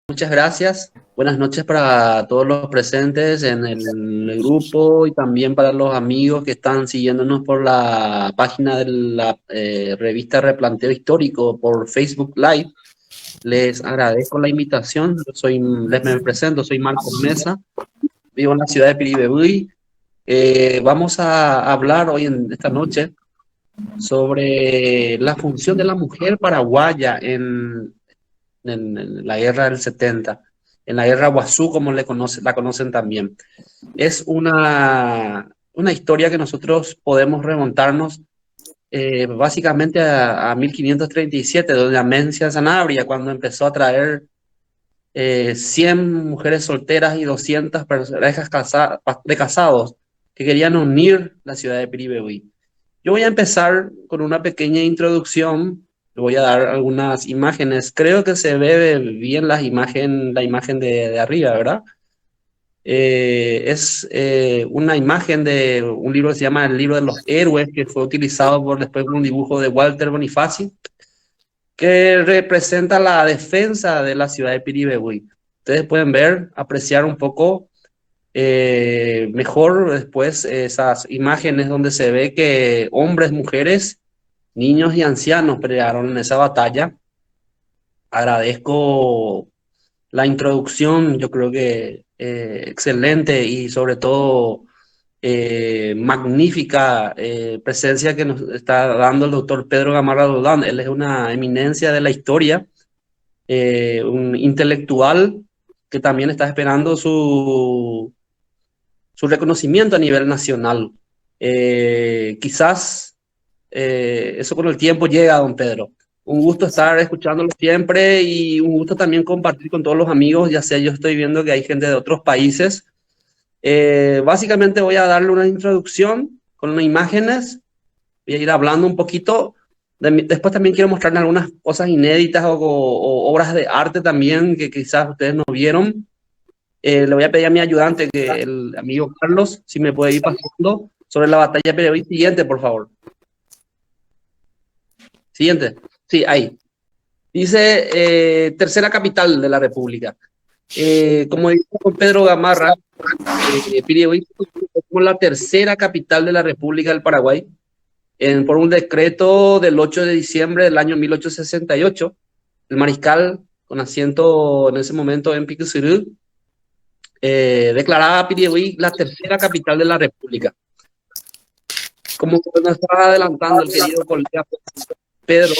Muchas gracias. Buenas noches para todos los presentes en el grupo y también para los amigos que están siguiéndonos por la página de la revista Replanteo Histórico por Facebook Live. Les agradezco la invitación. Les me presento, soy Marcos Mesa, vivo en la ciudad de Piribebuy. Vamos a hablar hoy en esta noche sobre la función de la mujer paraguaya en la guerra del 70, en la guerra Guazú, como la conocen también. Es una historia que nosotros podemos remontarnos básicamente a 1537, donde Amencia Sanabria, cuando empezó a traer 100 mujeres solteras y 200 parejas de casados que querían unir la ciudad de Piribebuy. Yo voy a empezar con una pequeña introducción. Le voy a dar algunas imágenes. Creo que se ve bien la imagen de arriba, ¿verdad? Es una imagen de un libro que se llama El libro de los héroes, que fue utilizado después por un dibujo de Walter Bonifaci, que representa la defensa de la ciudad de Piribebuy. Ustedes pueden ver, apreciar un poco mejor después esas imágenes donde se ve que hombres, mujeres, niños y ancianos pelearon en esa batalla. Agradezco la introducción, yo creo que excelente y sobre todo magnífica presencia que nos está dando el doctor Pedro Gamarra Roldán. Él es una eminencia de la historia, un intelectual que también está esperando su reconocimiento a nivel nacional. Quizás eso con el tiempo llega, don Pedro. Un gusto estar escuchándolo siempre y un gusto también compartir con todos los amigos, ya sea yo estoy viendo que hay gente de otros países. Básicamente voy a darle una introducción con unas imágenes, voy a ir hablando un poquito. Después también quiero mostrarles algunas cosas inéditas o obras de arte también que quizás ustedes no vieron. Le voy a pedir a mi ayudante, que el amigo Carlos, si me puede ir pasando sobre la batalla de Piribebuy. Siguiente, por favor. Siguiente. Sí, ahí. Dice tercera capital de la República. Como dijo Pedro Gamarra, Piribebuy es como la tercera capital de la República del Paraguay por un decreto del 8 de diciembre del año 1868. El mariscal, con asiento en ese momento en Piquizirú, declaraba a Piribebuy la tercera capital de la República. Como nos estaba adelantando el querido colega Pedro,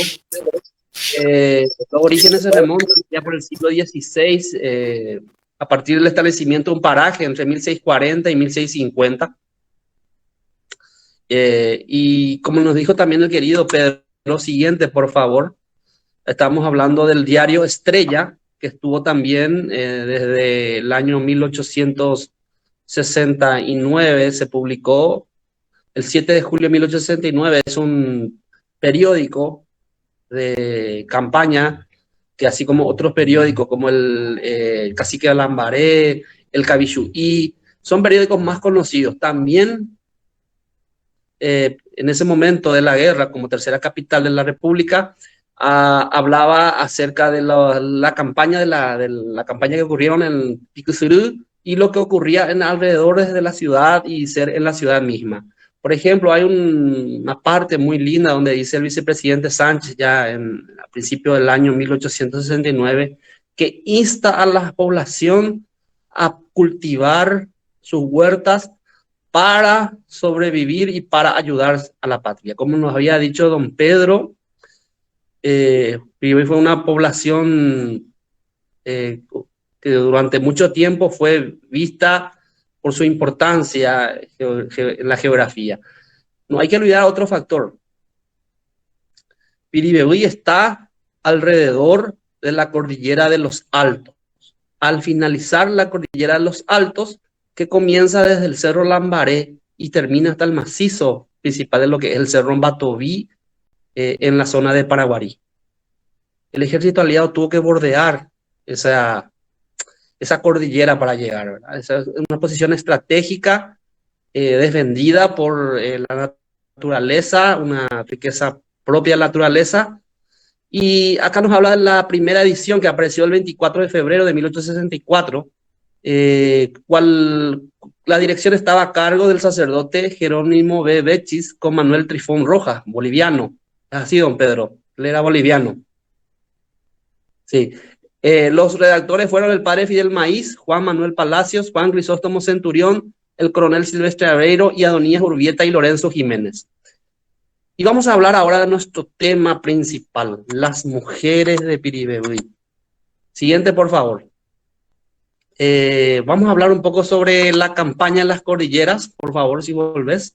los orígenes se remontan ya por el siglo XVI, a partir del establecimiento de un paraje entre 1640 y 1650. Y como nos dijo también el querido Pedro, lo siguiente, por favor, estamos hablando del diario Estrella, que estuvo también desde el año 1869, se publicó el 7 de julio de 1869, es un periódico de campaña que, así como otros periódicos como el Cacique de Lambaré, el Cabichuí, son periódicos más conocidos. También en ese momento de la guerra, como tercera capital de la República, hablaba acerca de la campaña de la campaña que ocurrieron en Picusirú y lo que ocurría en alrededores de la ciudad y ser en la ciudad misma. Por ejemplo, hay una parte muy linda donde dice el vicepresidente Sánchez, ya a principio del año 1869, que insta a la población a cultivar sus huertas para sobrevivir y para ayudar a la patria. Como nos había dicho don Pedro, Piribebuy fue una población que durante mucho tiempo fue vista por su importancia en la geografía. No hay que olvidar otro factor. Piribebuy está alrededor de la cordillera de los Altos. Al finalizar la cordillera de los Altos, que comienza desde el Cerro Lambaré y termina hasta el macizo principal de lo que es el Cerro Batoví, en la zona de Paraguarí. El ejército aliado tuvo que bordear esa cordillera para llegar, ¿verdad? Esa es una posición estratégica defendida por la naturaleza, una riqueza propia de la naturaleza, Y acá nos habla de la primera edición que apareció el 24 de febrero de 1864, cual la dirección estaba a cargo del sacerdote Jerónimo B. Bechis con Manuel Trifón Rojas, boliviano. Así, don Pedro, él era boliviano. Sí. Los redactores fueron el padre Fidel Maíz, Juan Manuel Palacios, Juan Crisóstomo Centurión, el coronel Silvestre Aveiro y Adonías Urbieta y Lorenzo Jiménez. Y vamos a hablar ahora de nuestro tema principal, las mujeres de Piribebuy. Siguiente, por favor. Vamos a hablar un poco sobre la campaña en las cordilleras, por favor, si volvés.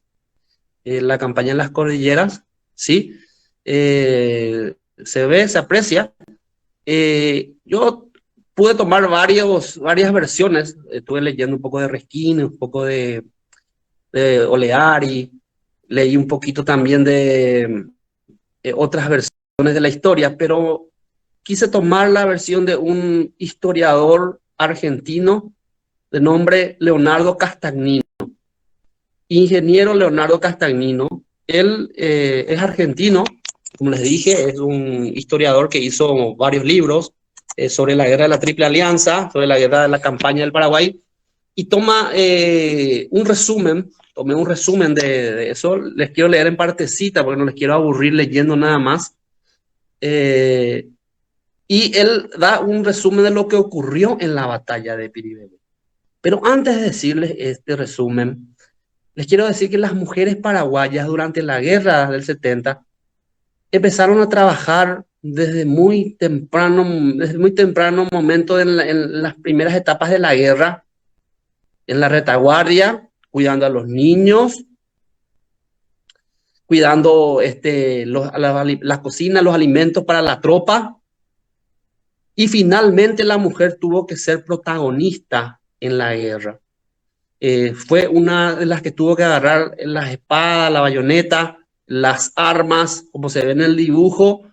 La campaña en las cordilleras, ¿sí? Se ve, se aprecia. Yo pude tomar varias versiones. Estuve leyendo un poco de Resquini, un poco de Oleari, leí un poquito también de otras versiones de la historia, pero quise tomar la versión de un historiador argentino de nombre Leonardo Castagnino, ingeniero Leonardo Castagnino. Él es argentino, como les dije, es un historiador que hizo varios libros sobre la guerra de la Triple Alianza, sobre la guerra de la campaña del Paraguay, y toma tomé un resumen de eso. Les quiero leer en partecita porque no les quiero aburrir leyendo nada más. Y él da un resumen de lo que ocurrió en la batalla de Piribebuy. Pero antes de decirles este resumen, les quiero decir que las mujeres paraguayas durante la guerra del 70 empezaron a trabajar desde muy temprano momento en las primeras etapas de la guerra, en la retaguardia, cuidando a los niños, cuidando la cocina, los alimentos para la tropa. Y finalmente la mujer tuvo que ser protagonista en la guerra. Fue una de las que tuvo que agarrar las espadas, la bayoneta, las armas, como se ve en el dibujo,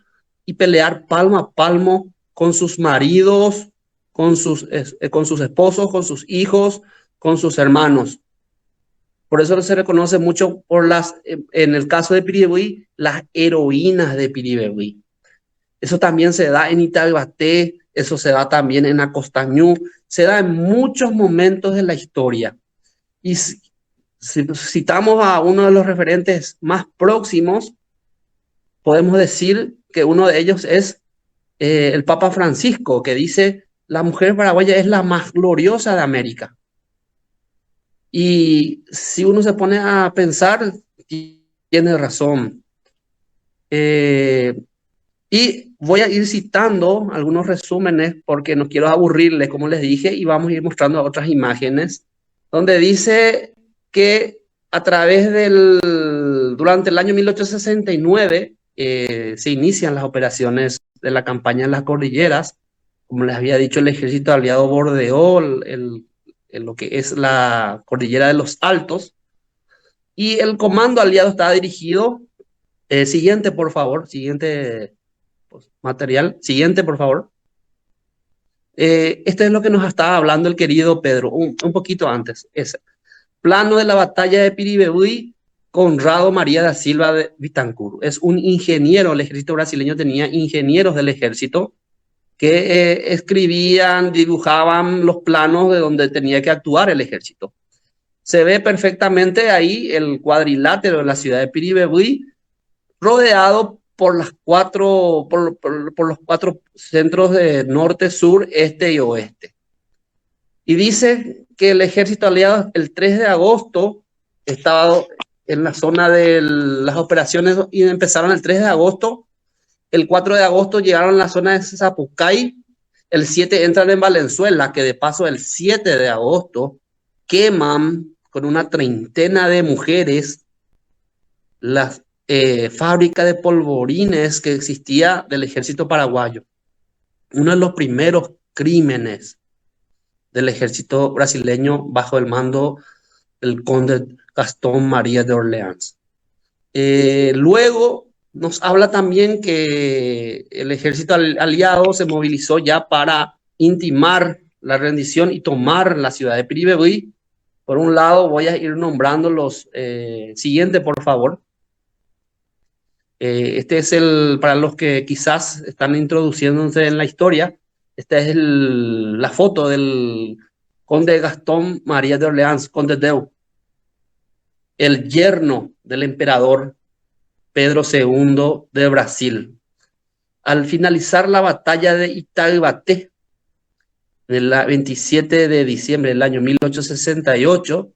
y pelear palmo a palmo con sus maridos, con sus esposos, con sus hijos, con sus hermanos. Por eso se reconoce mucho en el caso de Piribebuy, las heroínas de Piribebuy. Eso también se da en Itaguaté, eso se da también en Acostañú, se da en muchos momentos de la historia. Y si citamos a uno de los referentes más próximos, podemos decir que uno de ellos es el Papa Francisco, que dice, la mujer paraguaya es la más gloriosa de América. Y si uno se pone a pensar, tiene razón. Y voy a ir citando algunos resúmenes porque no quiero aburrirles, como les dije, y vamos a ir mostrando otras imágenes, donde dice que durante el año 1869 se inician las operaciones de la campaña en las cordilleras. Como les había dicho, el ejército aliado bordeó lo que es la cordillera de los Altos, y el comando aliado estaba dirigido, siguiente por favor, siguiente material, siguiente por favor. Este es lo que nos estaba hablando el querido Pedro, un poquito antes. Ese plano de la batalla de Piribebuy, Conrado María da Silva de Vitacura. Es un ingeniero, el ejército brasileño tenía ingenieros del ejército que escribían, dibujaban los planos de donde tenía que actuar el ejército. Se ve perfectamente ahí el cuadrilátero de la ciudad de Piribebuy, rodeado por los cuatro centros de norte, sur, este y oeste. Y dice que el ejército aliado el 3 de agosto estaba en la zona de las operaciones y empezaron el 3 de agosto. El 4 de agosto llegaron a la zona de Zapucay. El 7 entran en Valenzuela, que de paso el 7 de agosto queman con una treintena de mujeres las fábrica de polvorines que existía del ejército paraguayo. Uno de los primeros crímenes del ejército brasileño bajo el mando del conde Gastón María de Orleans. Luego nos habla también que el ejército aliado se movilizó ya para intimar la rendición y tomar la ciudad de Piribebuy. Por un lado voy a ir nombrando los siguientes, por favor. Este es para los que quizás están introduciéndose en la historia, esta es la foto del conde Gastón María de Orleans, conde d'Eu, el yerno del emperador Pedro II de Brasil. Al finalizar la batalla de Itaibate, el 27 de diciembre del año 1868,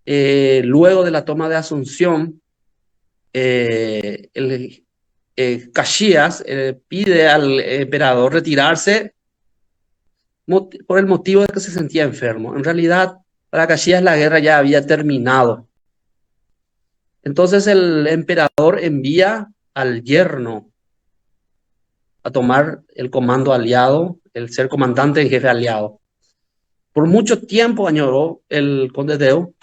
luego de la toma de Asunción, Caxias pide al emperador retirarse por el motivo de que se sentía enfermo. En realidad, para Caxias la guerra ya había terminado. Entonces el emperador envía al yerno a tomar el comando aliado, el ser comandante en jefe aliado. Por mucho tiempo añoró el conde d'Eu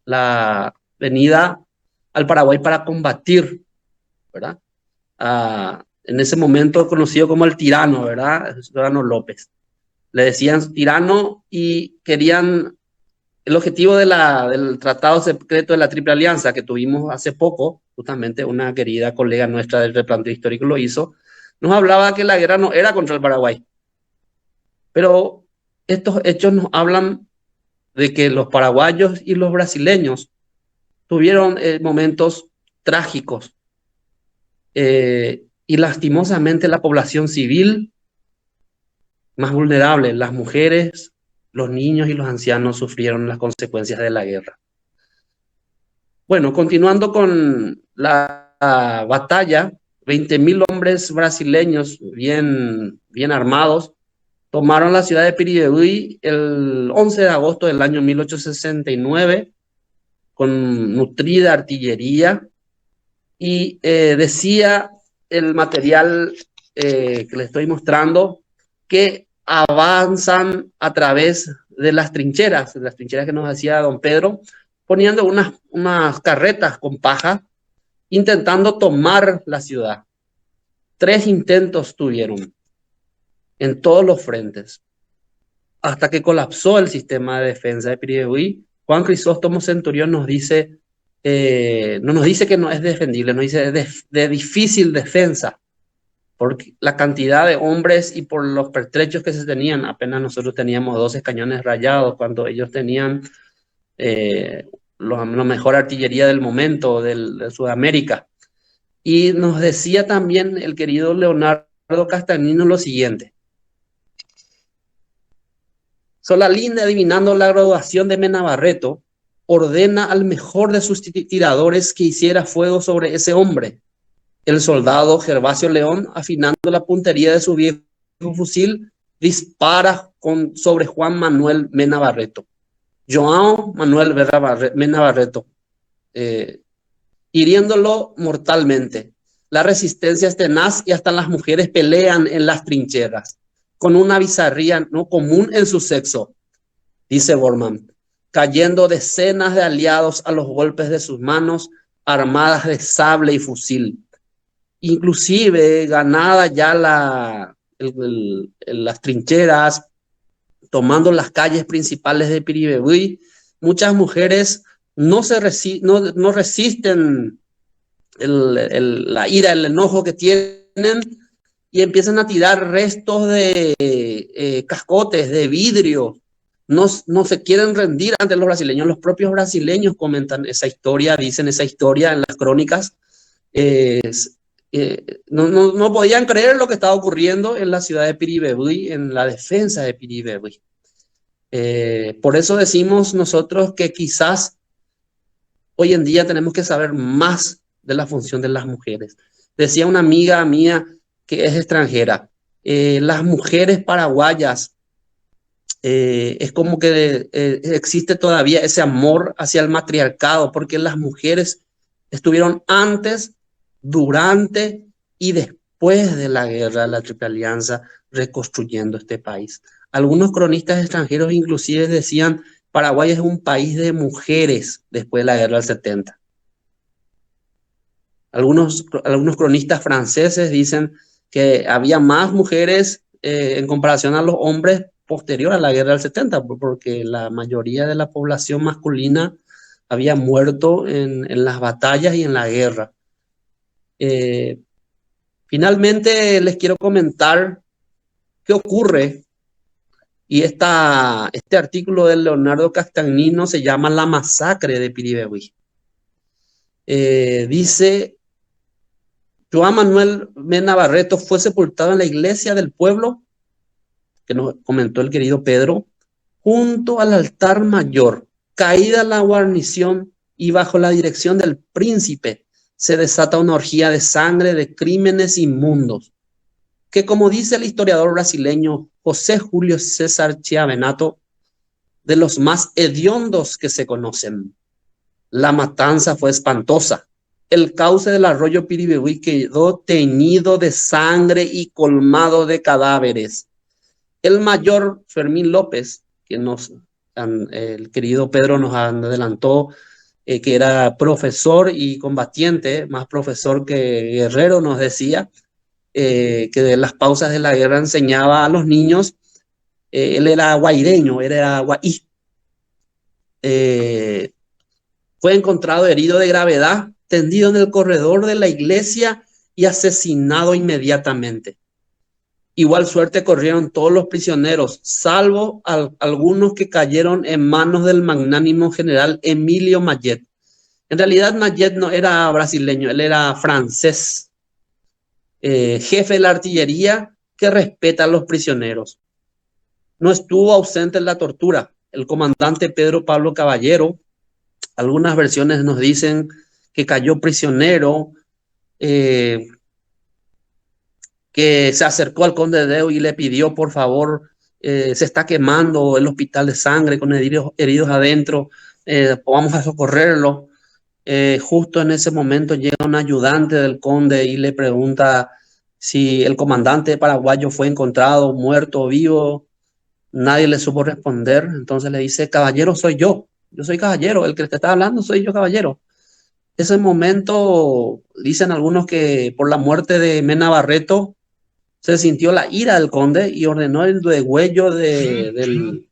la venida al Paraguay para combatir, ¿verdad? En ese momento conocido como el tirano, ¿verdad? Solano López. Le decían tirano y querían, el objetivo del Tratado Secreto de la Triple Alianza que tuvimos hace poco, justamente una querida colega nuestra del replanteo histórico lo hizo, nos hablaba que la guerra no era contra el Paraguay. Pero estos hechos nos hablan de que los paraguayos y los brasileños tuvieron momentos trágicos y lastimosamente la población civil más vulnerable, las mujeres, los niños y los ancianos sufrieron las consecuencias de la guerra. Bueno, continuando con la batalla, 20.000 hombres brasileños bien armados tomaron la ciudad de Piribebuy el 11 de agosto del año 1869 con nutrida artillería y decía el material que les estoy mostrando que avanzan a través de las trincheras que nos hacía don Pedro, poniendo unas carretas con paja, intentando tomar la ciudad. 3 intentos tuvieron en todos los frentes, hasta que colapsó el sistema de defensa de Piribebuy. Juan Crisóstomo Centurión nos dice, no nos dice que no es defendible, nos dice de difícil defensa, por la cantidad de hombres y por los pertrechos que se tenían. Apenas nosotros teníamos 12 cañones rayados, cuando ellos tenían la mejor artillería del momento de Sudamérica. Y nos decía también el querido Leonardo Castanino lo siguiente: Solalinde, adivinando la graduación de Mena Barreto, ordena al mejor de sus tiradores que hiciera fuego sobre ese hombre. El soldado Gervasio León, afinando la puntería de su viejo fusil, dispara sobre Juan Manuel Mena Barreto. João Manuel Mena Barreto, hiriéndolo mortalmente. La resistencia es tenaz y hasta las mujeres pelean en las trincheras, con una bizarría no común en su sexo, dice Bormann, cayendo decenas de aliados a los golpes de sus manos, armadas de sable y fusil. Inclusive, ganada ya las trincheras, tomando las calles principales de Piribebuy, muchas mujeres no resisten la ira, el enojo que tienen, y empiezan a tirar restos de cascotes, de vidrio. No se quieren rendir ante los brasileños. Los propios brasileños comentan esa historia, dicen esa historia en las crónicas. No podían creer lo que estaba ocurriendo en la ciudad de Piribebuy, en la defensa de Piribebuy. Por eso decimos nosotros que quizás hoy en día tenemos que saber más de la función de las mujeres. Decía una amiga mía que es extranjera, las mujeres paraguayas, es como que existe todavía ese amor hacia el matriarcado, porque las mujeres estuvieron antes, durante y después de la guerra de la Triple Alianza reconstruyendo este país. Algunos cronistas extranjeros inclusive decían: Paraguay es un país de mujeres después de la guerra del 70. Algunos cronistas franceses dicen que había más mujeres en comparación a los hombres posterior a la guerra del 70, porque la mayoría de la población masculina había muerto en las batallas y en la guerra. Eh, Finalmente les quiero comentar qué ocurre, y este artículo de Leonardo Castagnino se llama La masacre de Piribebuy. Dice: Joan Manuel Mena Barreto fue sepultado en la iglesia del pueblo, que nos comentó el querido Pedro, junto al altar mayor. Caída la guarnición y bajo la dirección del príncipe se desata una orgía de sangre, de crímenes inmundos, que, como dice el historiador brasileño José Julio César Chiavenato, de los más hediondos que se conocen. La matanza fue espantosa. El cauce del arroyo Piribebuy quedó teñido de sangre y colmado de cadáveres. El mayor Fermín López, que el querido Pedro nos adelantó, que era profesor y combatiente, más profesor que guerrero, nos decía que de las pausas de la guerra enseñaba a los niños. Él era guaireño, era guaí. Fue encontrado herido de gravedad, tendido en el corredor de la iglesia y asesinado inmediatamente. Igual suerte corrieron todos los prisioneros, salvo algunos que cayeron en manos del magnánimo general Emilio Mayet. En realidad Mayet no era brasileño, él era francés, jefe de la artillería que respeta a los prisioneros. No estuvo ausente en la tortura. El comandante Pedro Pablo Caballero, algunas versiones nos dicen que cayó prisionero, que se acercó al conde de Deu y le pidió, por favor, se está quemando el hospital de sangre con heridos adentro, vamos a socorrerlo. Justo en ese momento llega un ayudante del conde y le pregunta si el comandante paraguayo fue encontrado muerto o vivo. Nadie le supo responder. Entonces le dice: caballero, soy yo soy caballero, el que te está hablando soy yo, caballero. Ese momento, dicen algunos que por la muerte de Mena Barreto se sintió la ira del conde y ordenó el degüello del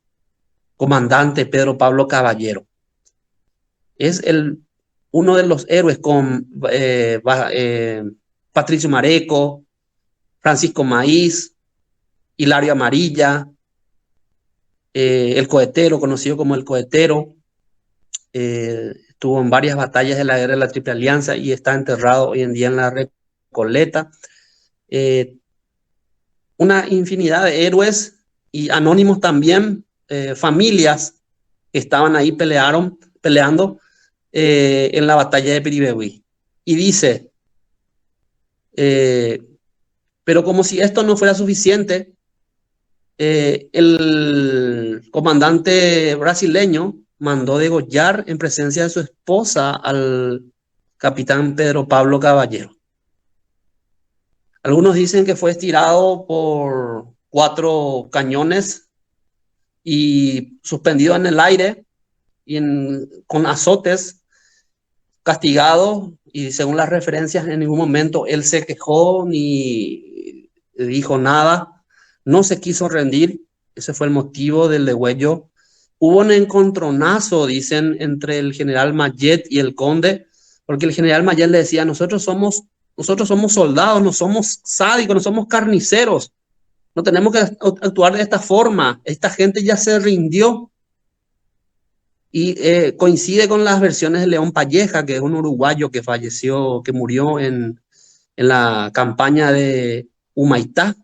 comandante Pedro Pablo Caballero. Es uno de los héroes con Patricio Mareco, Francisco Maíz, Hilario Amarilla, el cohetero, conocido como el cohetero. Estuvo en varias batallas de la guerra de la Triple Alianza y está enterrado hoy en día en la Recoleta. Una infinidad de héroes y anónimos también, familias que estaban ahí peleando en la batalla de Piribebuy. Y dice, pero como si esto no fuera suficiente, el comandante brasileño mandó degollar en presencia de su esposa al capitán Pedro Pablo Caballero. Algunos dicen que fue estirado por 4 cañones y suspendido en el aire y con azotes, castigado, y según las referencias en ningún momento él se quejó ni dijo nada, no se quiso rendir. Ese fue el motivo del degüello. Hubo un encontronazo, dicen, entre el general Mayet y el conde, porque el general Mayet le decía: nosotros somos soldados, no somos sádicos, no somos carniceros, no tenemos que actuar de esta forma, esta gente ya se rindió. Y coincide con las versiones de León Palleja, que es un uruguayo que falleció, que murió en la campaña de Humaitá,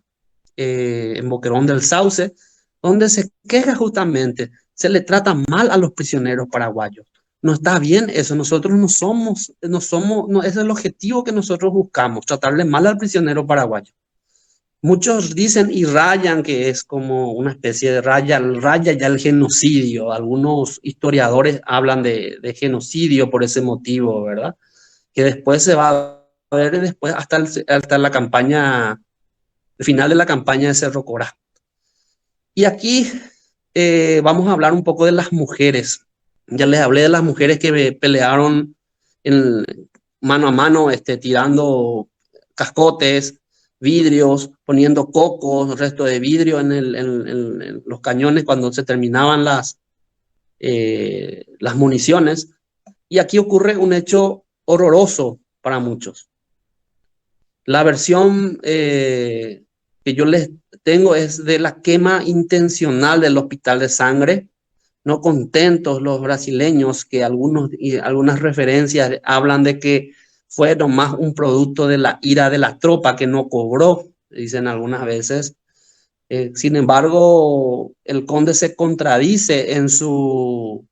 en Boquerón del Sauce, donde se queja justamente, se le trata mal a los prisioneros paraguayos. No está bien eso, nosotros no somos, ese es el objetivo que nosotros buscamos, tratarle mal al prisionero paraguayo. Muchos dicen y rayan que es como una especie de raya ya el genocidio. Algunos historiadores hablan de genocidio por ese motivo, ¿verdad? Que después se va a ver después hasta la campaña, el final de la campaña de Cerro Corá. Y aquí vamos a hablar un poco de las mujeres. Ya les hablé de las mujeres que pelearon mano a mano, tirando cascotes, vidrios, poniendo cocos, resto de vidrio en los cañones cuando se terminaban las municiones. Y aquí ocurre un hecho horroroso para muchos. La versión que yo les tengo es de la quema intencional del hospital de sangre. No contentos los brasileños, que algunas referencias hablan de que fue nomás un producto de la ira de la tropa que no cobró, dicen algunas veces. Sin embargo, el conde se contradice en su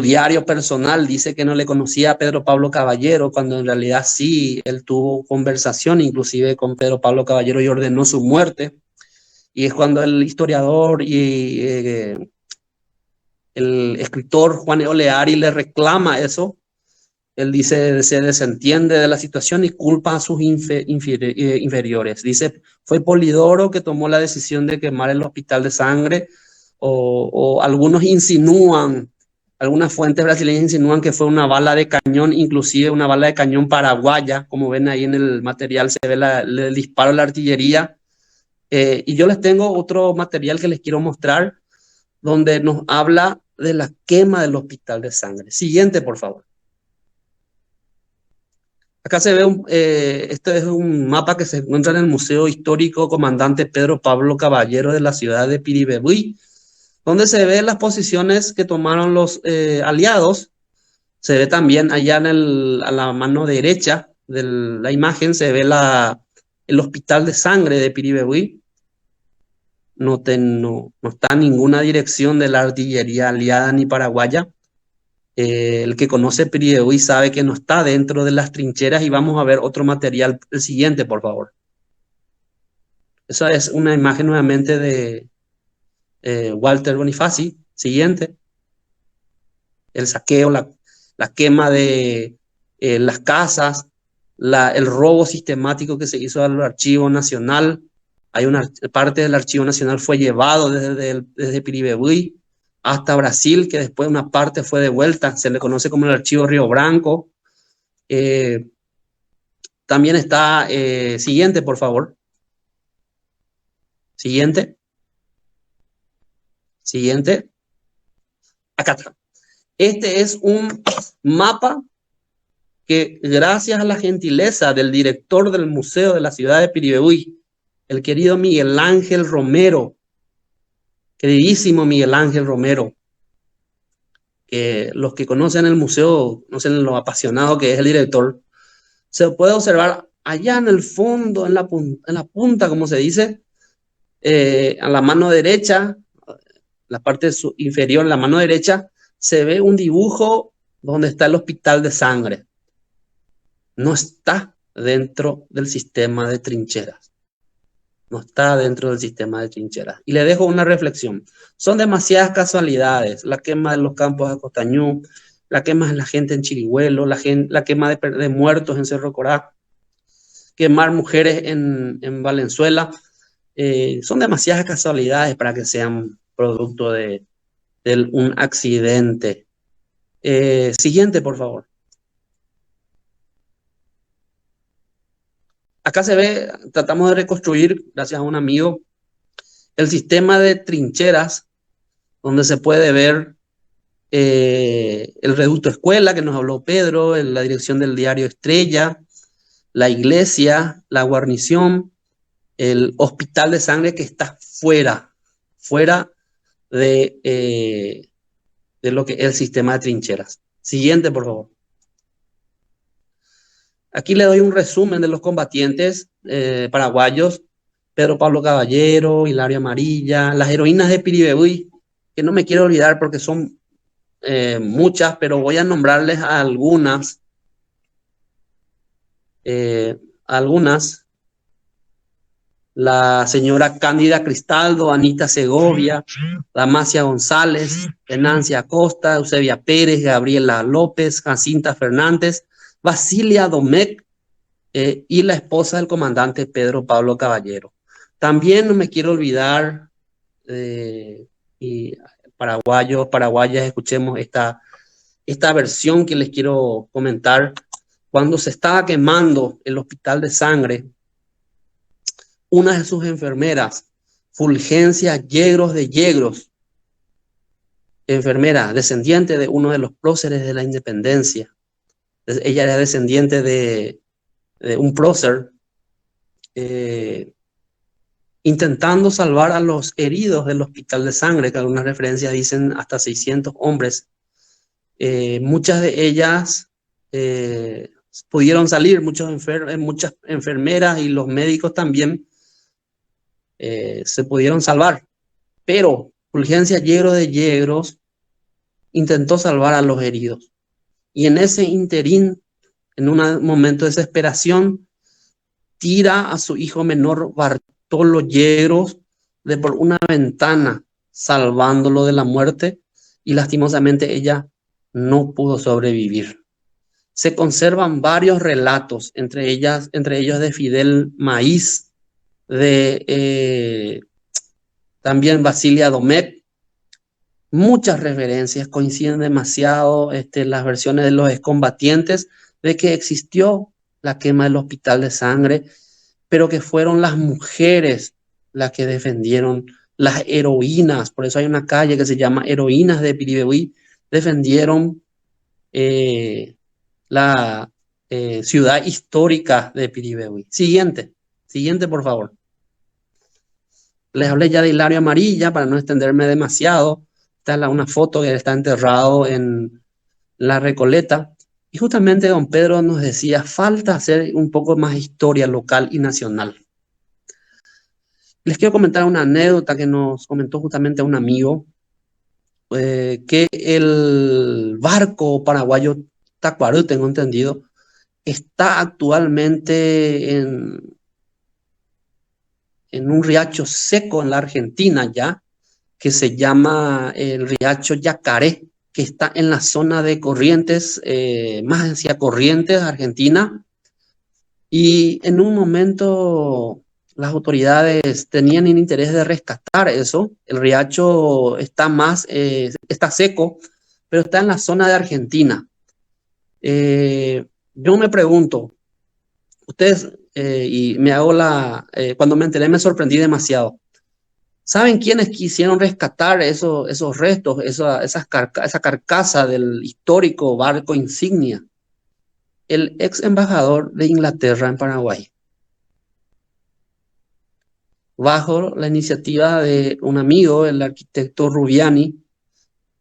diario personal, dice que no le conocía a Pedro Pablo Caballero, cuando en realidad sí, él tuvo conversación inclusive con Pedro Pablo Caballero y ordenó su muerte. Y es cuando el historiador y el escritor Juan Oleari le reclama eso. Él dice, se desentiende de la situación y culpa a sus inferiores. Dice, fue Polidoro que tomó la decisión de quemar el hospital de sangre, o algunos insinúan, algunas fuentes brasileñas insinúan que fue una bala de cañón, inclusive una bala de cañón paraguaya, como ven ahí en el material, se ve el disparo de la artillería. Y yo les tengo otro material que les quiero mostrar, donde nos habla de la quema del hospital de sangre. Siguiente, por favor. Acá se ve, este es un mapa que se encuentra en el Museo Histórico Comandante Pedro Pablo Caballero de la ciudad de Piribebuy, donde se ven las posiciones que tomaron los aliados. Se ve también allá a la mano derecha de la imagen, se ve el hospital de sangre de Piribebuy. No está en ninguna dirección de la artillería aliada ni paraguaya. El que conoce Piribebuy sabe que no está dentro de las trincheras, y vamos a ver otro material, el siguiente, por favor. Esa es una imagen nuevamente de Walter Bonifaci. Siguiente. El saqueo, la quema de las casas, el robo sistemático que se hizo al Archivo Nacional. Hay una parte del Archivo Nacional fue llevado desde Piribebuy hasta Brasil, que después una parte fue devuelta, se le conoce como el Archivo Río Branco. También está, siguiente, por favor. Siguiente. Siguiente. Acá está. Este es un mapa que, gracias a la gentileza del director del Museo de la ciudad de Piribebuy, el querido Miguel Ángel Romero, queridísimo Miguel Ángel Romero, que los que conocen el museo, conocen lo apasionado que es el director, se puede observar allá en el fondo, en la punta, como se dice, a la mano derecha, la parte inferior, en la mano derecha, se ve un dibujo donde está el hospital de sangre. No está dentro del sistema de trincheras. No está dentro del sistema de trincheras. Y le dejo una reflexión. Son demasiadas casualidades. La quema de los campos de Costañú, la quema de la gente en Chirihuelo, la quema de muertos en Cerro Corá, quemar mujeres en Valenzuela. Son demasiadas casualidades para que sean producto de un accidente. Siguiente, por favor. Acá se ve, tratamos de reconstruir, gracias a un amigo, el sistema de trincheras, donde se puede ver el reducto escuela que nos habló Pedro, la dirección del diario Estrella, la iglesia, la guarnición, el hospital de sangre que está fuera de lo que es el sistema de trincheras. Siguiente, por favor. Aquí le doy un resumen de los combatientes paraguayos: Pedro Pablo Caballero, Hilario Amarilla, las heroínas de Piribebuy, que no me quiero olvidar porque son muchas, pero voy a nombrarles a algunas. La señora Cándida Cristaldo, Anita Segovia, Damasia González, Venancia Acosta, Eusebia Pérez, Gabriela López, Jacinta Fernández, Basilia Domecq, y la esposa del comandante Pedro Pablo Caballero. También no me quiero olvidar, y paraguayas, escuchemos esta versión que les quiero comentar. Cuando se estaba quemando el hospital de sangre, una de sus enfermeras, Fulgencia Yegros de Yegros, enfermera descendiente de uno de los próceres de la independencia, ella era descendiente de un prócer, intentando salvar a los heridos del hospital de sangre, que algunas referencias dicen hasta 600 hombres. Muchas de ellas pudieron salir, muchas enfermeras y los médicos también se pudieron salvar, pero Fulgencia Yegros de Yegros intentó salvar a los heridos. Y en ese interín, en un momento de desesperación, tira a su hijo menor Bartolo Yegros de por una ventana, salvándolo de la muerte, y lastimosamente ella no pudo sobrevivir. Se conservan varios relatos, entre ellos de Fidel Maíz, de también Basilia Domecq. Muchas referencias coinciden demasiado, las versiones de los excombatientes, de que existió la quema del hospital de sangre, pero que fueron las mujeres las que defendieron, las heroínas, por eso hay una calle que se llama Heroínas de Piribebuy, defendieron la ciudad histórica de Piribebuy. Siguiente, por favor. Les hablé ya de Hilario Amarilla para no extenderme demasiado. Está una foto que está enterrado en la Recoleta. Y justamente don Pedro nos decía, falta hacer un poco más historia local y nacional. Les quiero comentar una anécdota que nos comentó justamente un amigo, que el barco paraguayo Tacuarú, tengo entendido, está actualmente en un riacho seco en la Argentina ya, que se llama el riacho Yacaré, que está en la zona de Corrientes, más hacia Corrientes, Argentina. Y en un momento las autoridades tenían el interés de rescatar eso. El riacho está está seco, pero está en la zona de Argentina. Yo me pregunto, ustedes, y me hago cuando me enteré me sorprendí demasiado. ¿Saben quiénes quisieron rescatar esos restos, esa carcasa del histórico barco insignia? El ex embajador de Inglaterra en Paraguay, bajo la iniciativa de un amigo, el arquitecto Rubiani,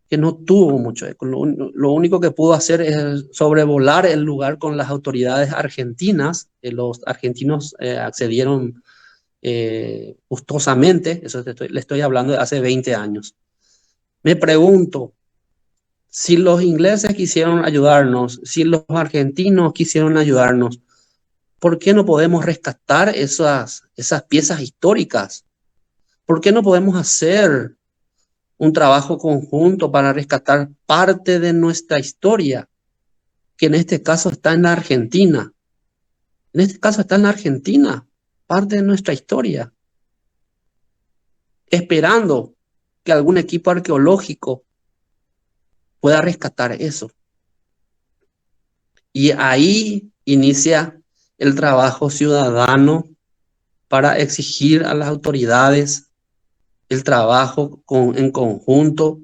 que no tuvo mucho eco. Lo único que pudo hacer es sobrevolar el lugar con las autoridades argentinas. Los argentinos accedieron gustosamente, eso le estoy hablando de hace 20 años. Me pregunto, si los ingleses quisieron ayudarnos, si los argentinos quisieron ayudarnos, ¿por qué no podemos rescatar esas piezas históricas? ¿Por qué no podemos hacer un trabajo conjunto para rescatar parte de nuestra historia, que en este caso está en la Argentina? En este caso está en la Argentina, parte de nuestra historia, esperando que algún equipo arqueológico pueda rescatar eso. Y ahí inicia el trabajo ciudadano para exigir a las autoridades el trabajo en conjunto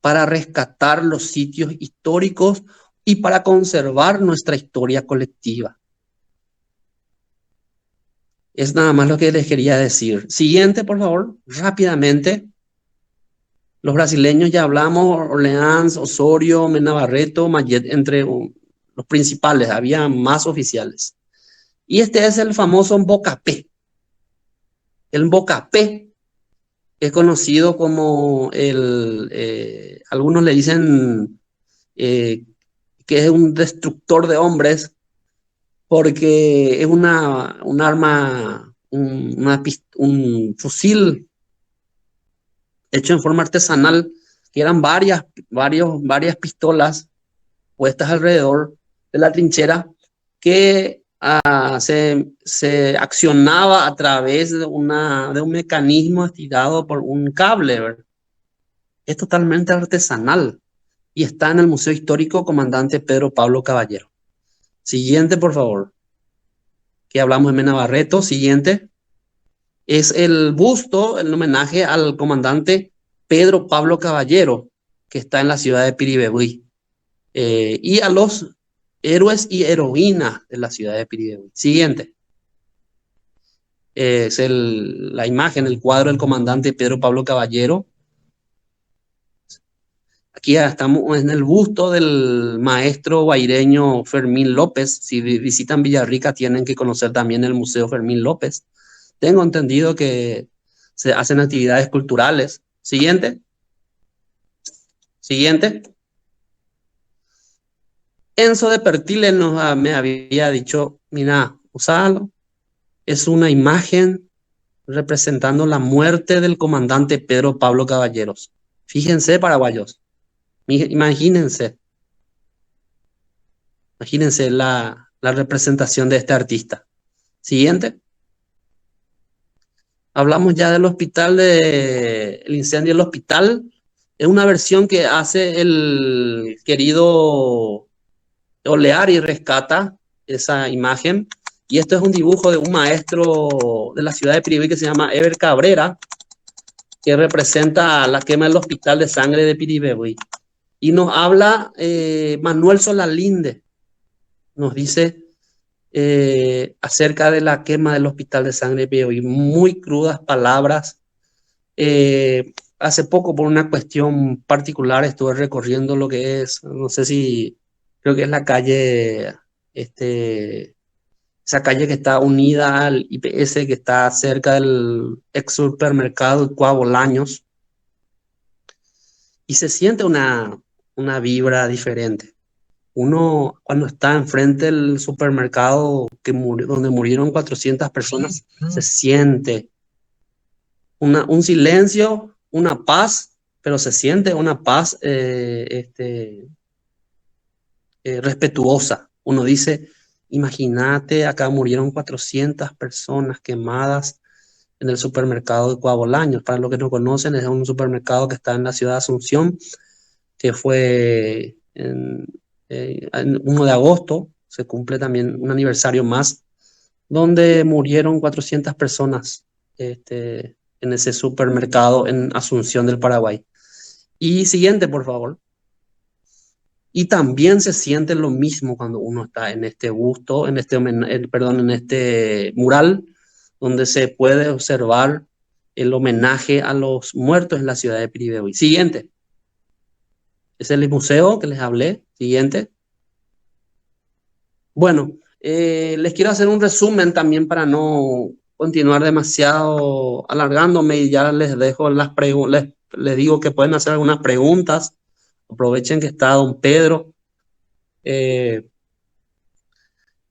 para rescatar los sitios históricos y para conservar nuestra historia colectiva. Es nada más lo que les quería decir. Siguiente, por favor, rápidamente. Los brasileños ya hablamos, Orleans, Osorio, Mena Barreto, Mayet, entre los principales, había más oficiales. Y este es el famoso Mbocapé. El Mbocapé es conocido como algunos le dicen que es un destructor de hombres, porque es un arma, un fusil hecho en forma artesanal, que eran varias pistolas puestas alrededor de la trinchera, que se accionaba a través de un mecanismo estirado por un cable, ¿verdad? Es totalmente artesanal y está en el Museo Histórico Comandante Pedro Pablo Caballero. Siguiente, por favor. Que hablamos de Mena Barreto. Siguiente. Es el busto, el homenaje al comandante Pedro Pablo Caballero, que está en la ciudad de Piribebuy. Y a los héroes y heroínas de la ciudad de Piribebuy. Siguiente. Es la imagen, el cuadro del comandante Pedro Pablo Caballero. Aquí ya estamos en el busto del maestro guaireño Fermín López. Si visitan Villarrica tienen que conocer también el Museo Fermín López. Tengo entendido que se hacen actividades culturales. Siguiente. Siguiente. Enzo de Pertile me había dicho, mira, usalo. Es una imagen representando la muerte del comandante Pedro Pablo Caballeros. Fíjense, paraguayos. Imagínense la representación de este artista. Siguiente. Hablamos ya del hospital, el incendio del hospital. Es una versión que hace el querido Olear y rescata esa imagen. Y esto es un dibujo de un maestro de la ciudad de Piribebuy que se llama Ever Cabrera, que representa la quema del hospital de sangre de Piribebuy. Y nos habla Manuel Solalinde, nos dice acerca de la quema del hospital de sangre de Piribebuy. Muy crudas palabras. Hace poco, por una cuestión particular, estuve recorriendo lo que es, no sé si, creo que es la calle, esa calle que está unida al IPS, que está cerca del ex supermercado Cuá Bolaños, y se siente una vibra diferente. Uno, cuando está enfrente del supermercado donde murieron 400 personas, se siente un silencio, una paz, pero se siente una paz respetuosa. Uno dice, imagínate, acá murieron 400 personas quemadas en el supermercado de Coabolaños. Para los que no conocen, es un supermercado que está en la ciudad de Asunción, que fue en 1 de agosto, se cumple también un aniversario más, donde murieron 400 personas en ese supermercado en Asunción del Paraguay. Y siguiente, por favor. Y también se siente lo mismo cuando uno está en este busto, en este mural, donde se puede observar el homenaje a los muertos en la ciudad de Piribebuy. Siguiente. Es el museo que les hablé. Siguiente. Bueno, les quiero hacer un resumen también para no continuar demasiado alargándome y ya les dejo las preguntas, les digo que pueden hacer algunas preguntas. Aprovechen que está don Pedro.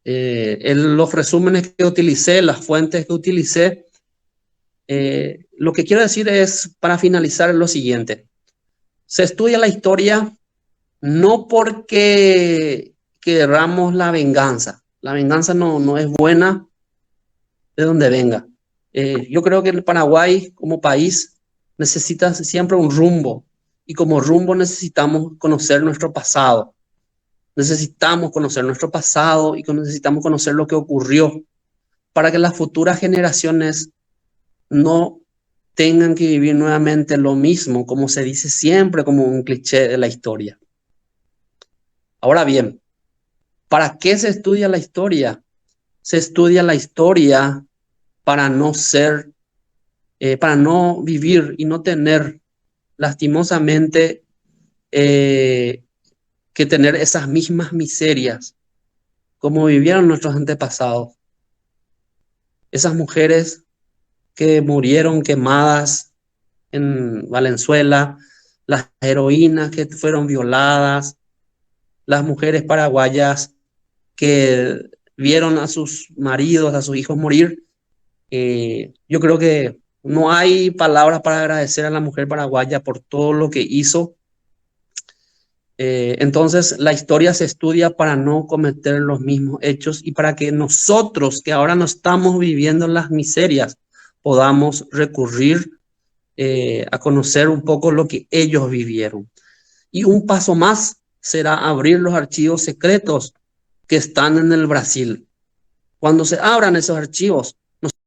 Los resúmenes que utilicé, las fuentes que utilicé, lo que quiero decir es, para finalizar, lo siguiente. Se estudia la historia no porque queramos la venganza. La venganza no es buena de donde venga. Yo creo que el Paraguay como país necesita siempre un rumbo, y como rumbo necesitamos conocer nuestro pasado. Necesitamos conocer nuestro pasado y necesitamos conocer lo que ocurrió para que las futuras generaciones no tengan que vivir nuevamente lo mismo, como se dice siempre como un cliché de la historia. Ahora bien, ¿para qué se estudia la historia? Se estudia la historia para no para no vivir y no tener lastimosamente que tener esas mismas miserias como vivieron nuestros antepasados. Esas mujeres que murieron quemadas en Valenzuela, las heroínas que fueron violadas, las mujeres paraguayas que vieron a sus maridos, a sus hijos morir. Yo creo que no hay palabras para agradecer a la mujer paraguaya por todo lo que hizo. Entonces, la historia se estudia para no cometer los mismos hechos y para que nosotros, que ahora no estamos viviendo las miserias, podamos recurrir a conocer un poco lo que ellos vivieron. Y un paso más será abrir los archivos secretos que están en el Brasil. Cuando se abran esos archivos,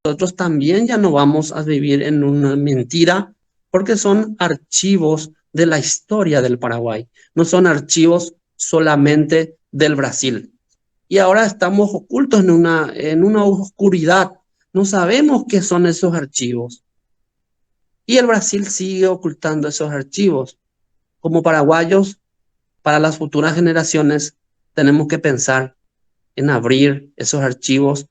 nosotros también ya no vamos a vivir en una mentira, porque son archivos de la historia del Paraguay. No son archivos solamente del Brasil. Y ahora estamos ocultos en una oscuridad. No sabemos qué son esos archivos. Y el Brasil sigue ocultando esos archivos. Como paraguayos, para las futuras generaciones, tenemos que pensar en abrir esos archivos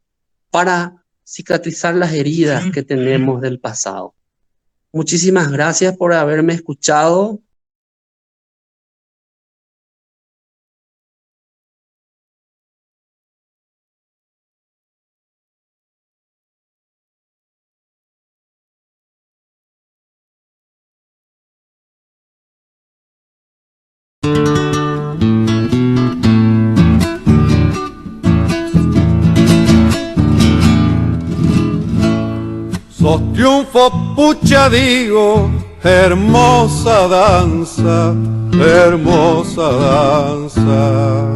para cicatrizar las heridas que tenemos del pasado. Muchísimas gracias por haberme escuchado. Sos triunfo, pucha digo, hermosa danza, hermosa danza.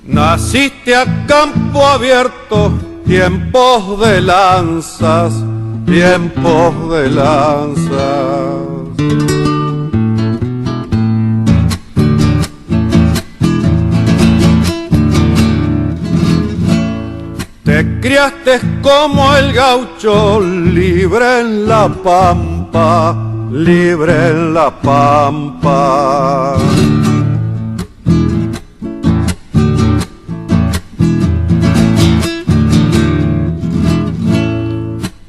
Naciste a campo abierto, tiempos de lanzas, tiempos de lanzas. Te criaste como el gaucho, libre en la pampa, libre en la pampa.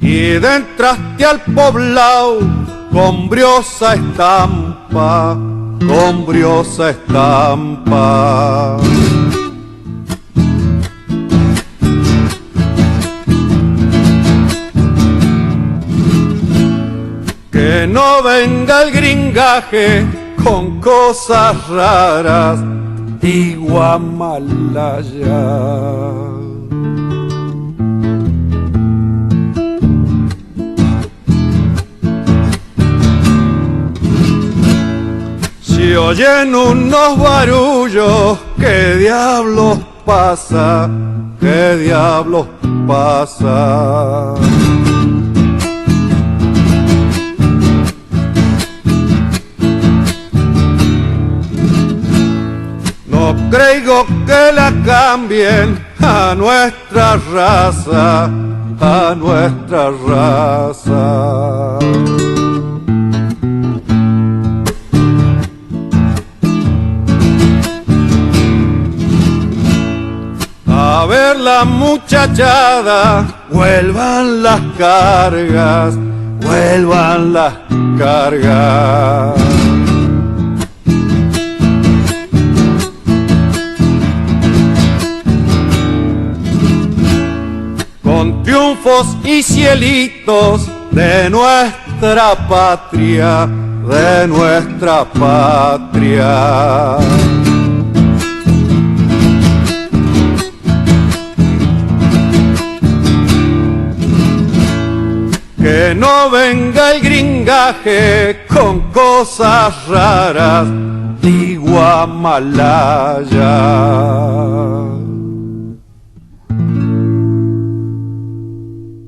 Y entraste al poblado con briosa estampa, con briosa estampa. Que no venga el gringaje con cosas raras y Guamalaya. Si oyen unos barullos, ¿qué diablos pasa? ¿Qué diablos pasa? No creo que la cambien a nuestra raza, a nuestra raza. A ver la muchachada, vuelvan las cargas, vuelvan las cargas. Con triunfos y cielitos de nuestra patria, de nuestra patria. Que no venga el gringaje con cosas raras de Guamalaya.